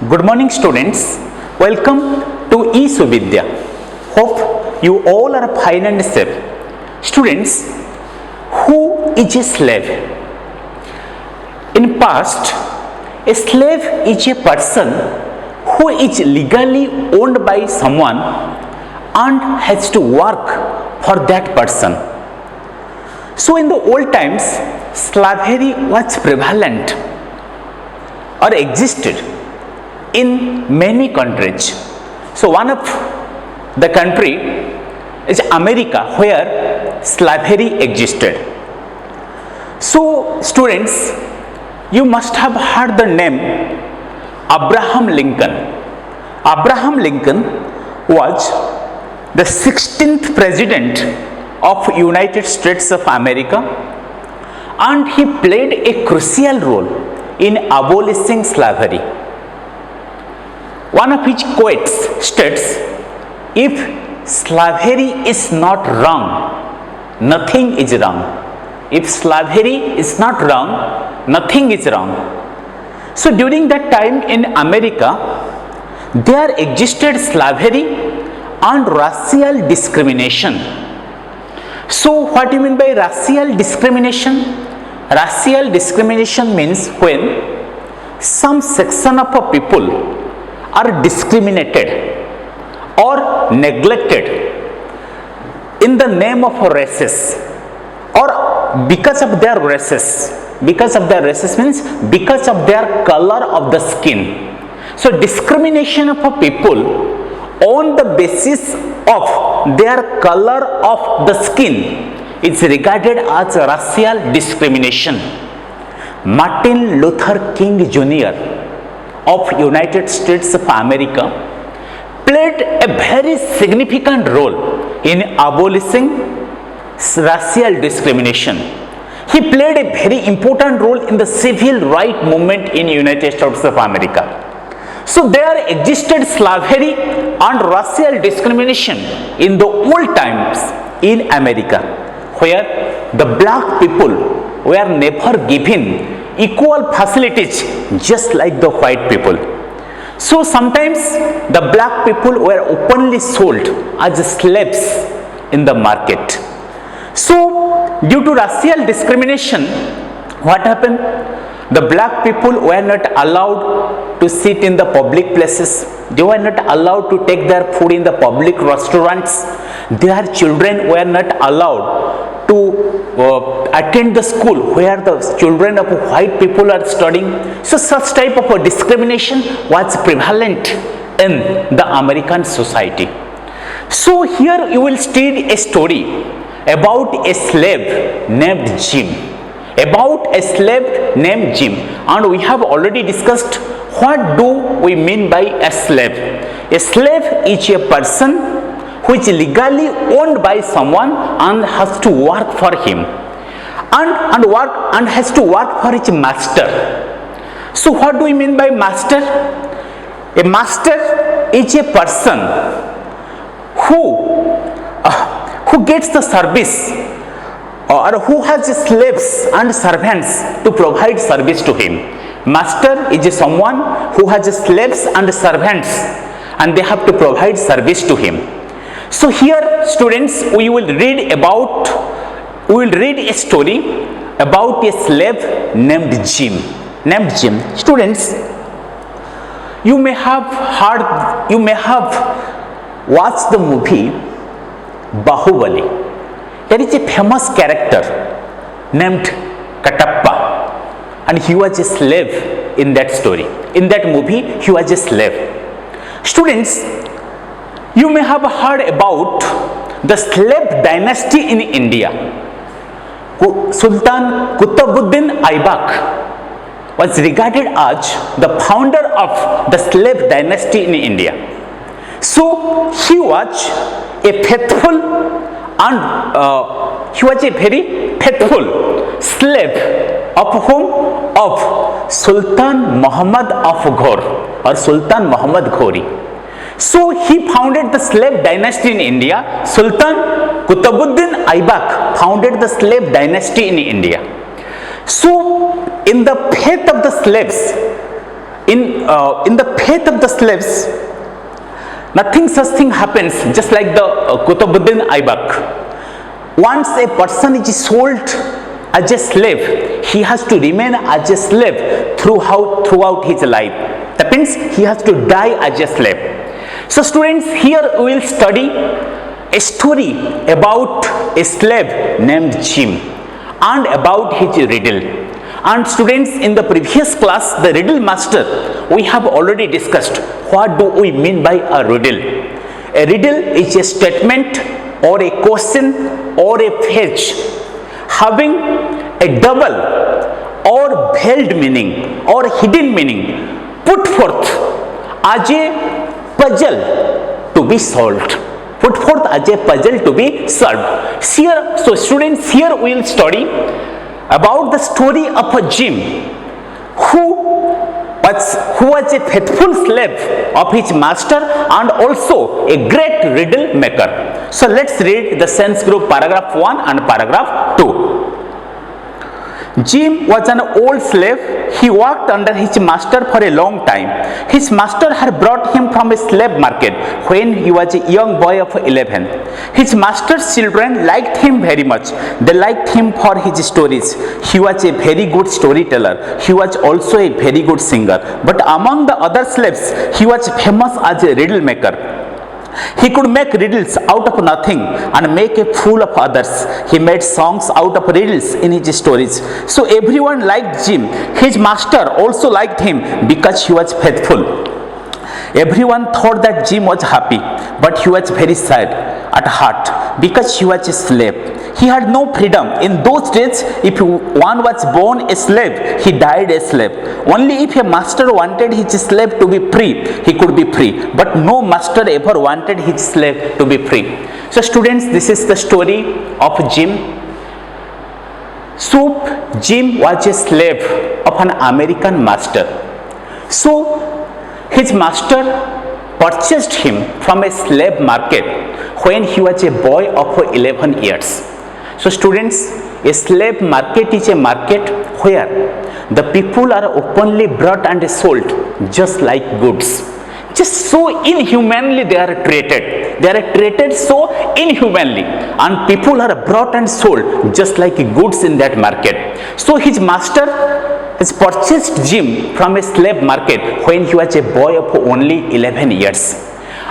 Good morning, students. Welcome to eSuvidya. Hope you all are fine and safe. Students, who is a slave? In past, a slave is a person who is legally owned by someone and has to work for that person. So in the old times, slavery was prevalent or existed in many countries. So one of the country is America, where slavery existed. So students, you must have heard the name Abraham Lincoln. Abraham Lincoln was the 16th president of United States of America, and he played a crucial role in abolishing slavery. One of his quotes states, "If slavery is not wrong, nothing is wrong. If slavery is not wrong, nothing is wrong." So during that time in America, there existed slavery and racial discrimination. So what do you mean by racial discrimination? Racial discrimination means when some section of a people are discriminated or neglected in the name of races or because of their races. Because of their races means because of their color of the skin. So discrimination of a people on the basis of their color of the skin is regarded as racial discrimination. Martin Luther King Jr. of United States of America played a very significant role in abolishing racial discrimination. He played a very important role in the civil rights movement in United States of America. So there existed slavery and racial discrimination in the old times in America, where the black people were never given equal facilities just like the white people. So sometimes the black people were openly sold as slaves in the market. So due to racial discrimination, what happened? The black people were not allowed to sit in the public places. They were not allowed to take their food in the public restaurants. Their children were not allowed to attend the school where the children of white people are studying. So such type of a discrimination was prevalent in the American society. So here you will study a story about a slave named Jim. About a slave named Jim, and we have already discussed what do we mean by a slave. A slave is a person who is legally owned by someone and has to work for him and has to work for his master. So what do we mean by master? A master is a person who gets the service or who has slaves and servants to provide service to him. Master is someone who has slaves and servants and they have to provide service to him. So here students, we will read a story about a slave named Jim. Students, you may have watched the movie Bahubali. There is a famous character named Katappa, and he was a slave in that story. In that movie, he was a slave. Students, you may have heard about the slave dynasty in India. Sultan Qutbuddin Aibak was regarded as the founder of the slave dynasty in India. So he was a faithful and he was a very faithful slave of whom? Of Sultan Muhammad of Ghor or Sultan Muhammad Ghori. So he founded the slave dynasty in India. Sultan Qutbuddin Aibak founded the slave dynasty in India. So in the faith of the slaves, in the faith of the slaves, nothing such thing happens, just like the Qutbuddin Aibak. Once a person is sold as a slave, he has to remain as a slave throughout his life. That means he has to die as a slave. So students, here we will study a story about a slave named Jim and about his riddle. And students, in the previous class, the riddle master, we have already discussed what do we mean by a riddle. A riddle is a statement or a question or a phrase having a double or veiled meaning or hidden meaning put forth as a puzzle to be solved. Put forth as a puzzle to be solved. So students, here we will study about the story of a Jim who was a faithful slave of his master and also a great riddle maker. So let's read the sense group paragraph 1 and paragraph 2. Jim was an old slave. He worked under his master for a long time. His master had brought him from a slave market when he was a young boy of 11. His master's children liked him very much. They liked him for his stories. He was a very good storyteller. He was also a very good singer. But among the other slaves, he was famous as a riddle maker. He could make riddles out of nothing and make a fool of others. He made songs out of riddles in his stories. So everyone liked Jim. His master also liked him because he was faithful. Everyone thought that Jim was happy, but he was very sad at heart because he was a slave. He had no freedom. In those days, if one was born a slave, he died a slave. Only if a master wanted his slave to be free, he could be free. But no master ever wanted his slave to be free. So students, this is the story of Jim. So Jim was a slave of an American master. So his master purchased him from a slave market when he was a boy of 11 years. So students, a slave market is a market where the people are openly brought and sold just like goods. Just so inhumanly they are treated. They are treated so inhumanly, and people are brought and sold just like goods in that market. So his master has purchased Jim from a slave market when he was a boy of only 11 years.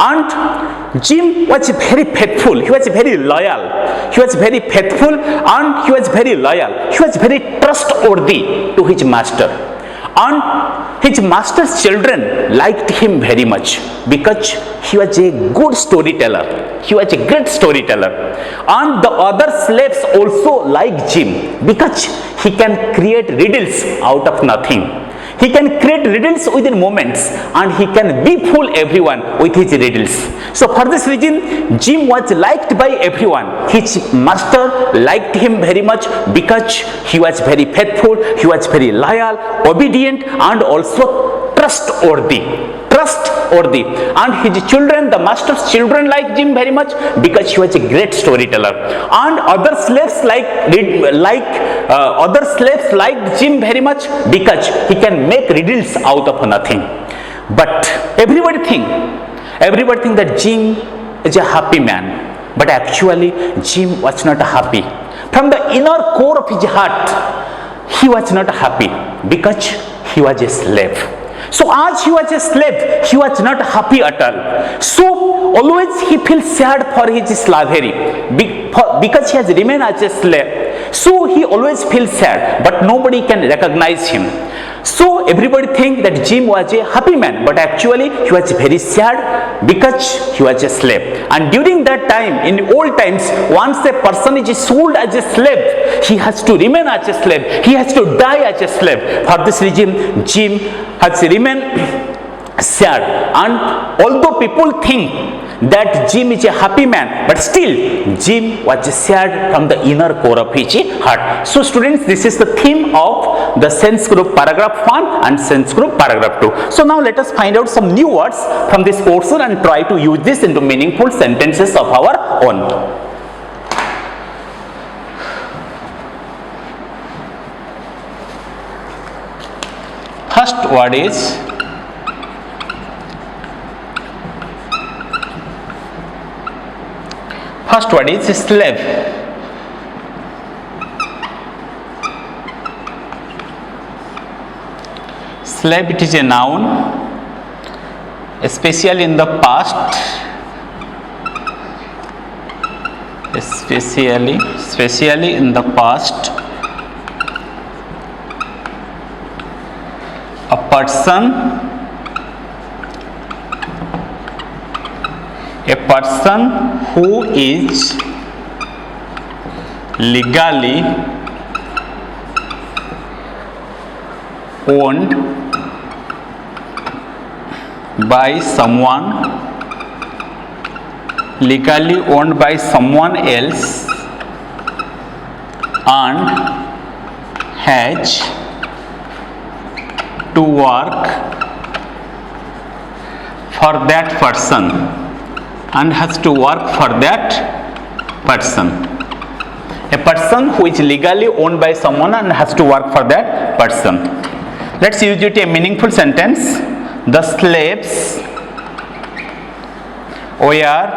And Jim was very faithful. He was very loyal. He was very faithful and he was very loyal. He was very trustworthy to his master. And his master's children liked him very much because he was a good storyteller. He was a great storyteller. And the other slaves also liked Jim because he can create riddles out of nothing. He can create riddles within moments and he can befool everyone with his riddles. So for this reason, Jim was liked by everyone. His master liked him very much because he was very faithful, he was very loyal, obedient and also trustworthy. And his children, the master's children, liked Jim very much because he was a great storyteller. And other slaves liked Jim very much because he can make riddles out of nothing. But everybody think that Jim is a happy man, but actually Jim was not happy. From the inner core of his heart, he was not happy because he was a slave. So as he was a slave, he was not happy at all. So always he feels sad for his slavery because he has remained as a slave. So he always feels sad, but nobody can recognize him. So everybody think that Jim was a happy man, but actually he was very sad because he was a slave. And during that time, in old times, once a person is sold as a slave, he has to remain as a slave. He has to die as a slave. For this reason, Jim has remained sad. And although people think that Jim is a happy man, but still Jim was sad from the inner core of his heart. So students, this is the theme of the sense group paragraph 1 and sense group paragraph 2. So now let us find out some new words from this portion and try to use this into meaningful sentences of our own. First word is first word is slave. Slave, it is a noun, especially in the past, especially in the past, a person who is legally owned by someone else and has to work for that person, a person who is legally owned by someone and has to work for that person. Let's use it in a meaningful sentence. The slaves were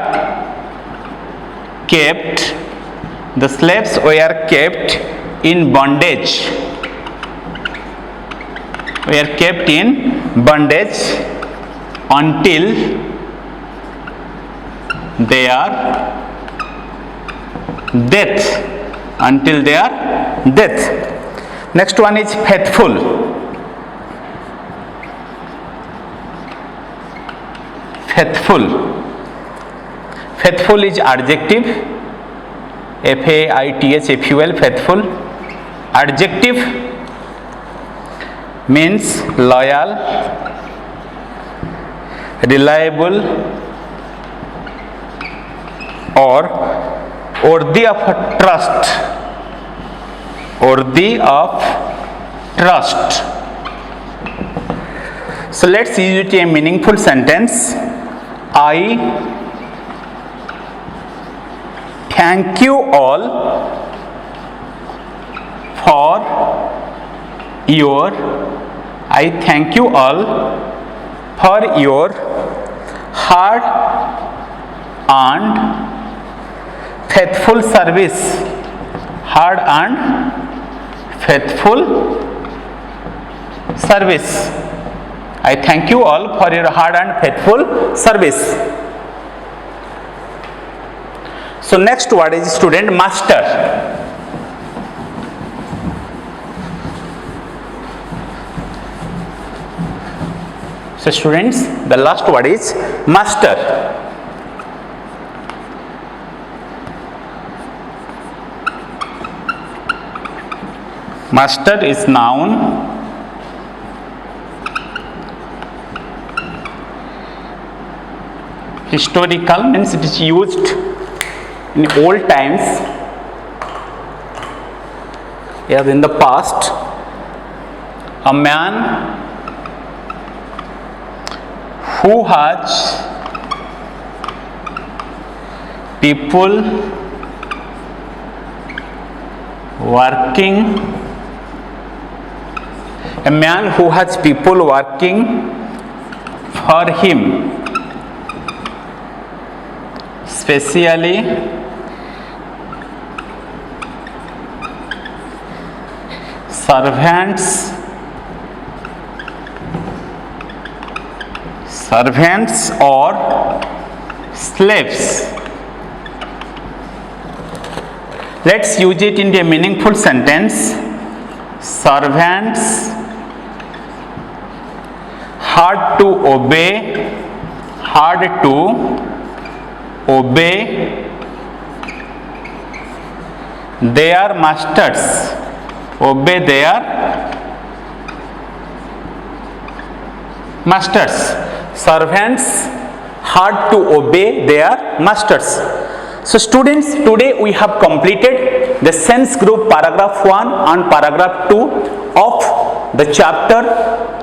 kept in bondage. Until their death. Next one is faithful. Faithful is adjective. Faithful. Faithful. Adjective means loyal, reliable, or worthy of trust. So let's use it in a meaningful sentence. I thank you all for your hard and faithful service. I thank you all for your hard and faithful service. So next word is student master. So students, the last word is master. Master is noun. Historical means it is used in old times, as in the past. A man who has people working for him, especially servants or slaves. Let's use it in a meaningful sentence. Servants hard to obey their masters. Servants hard to obey their masters. So students, today we have completed the sense group paragraph 1 and paragraph 2 of the chapter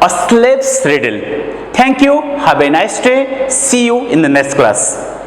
A Slave's Riddle. Thank you. Have a nice day. See you in the next class.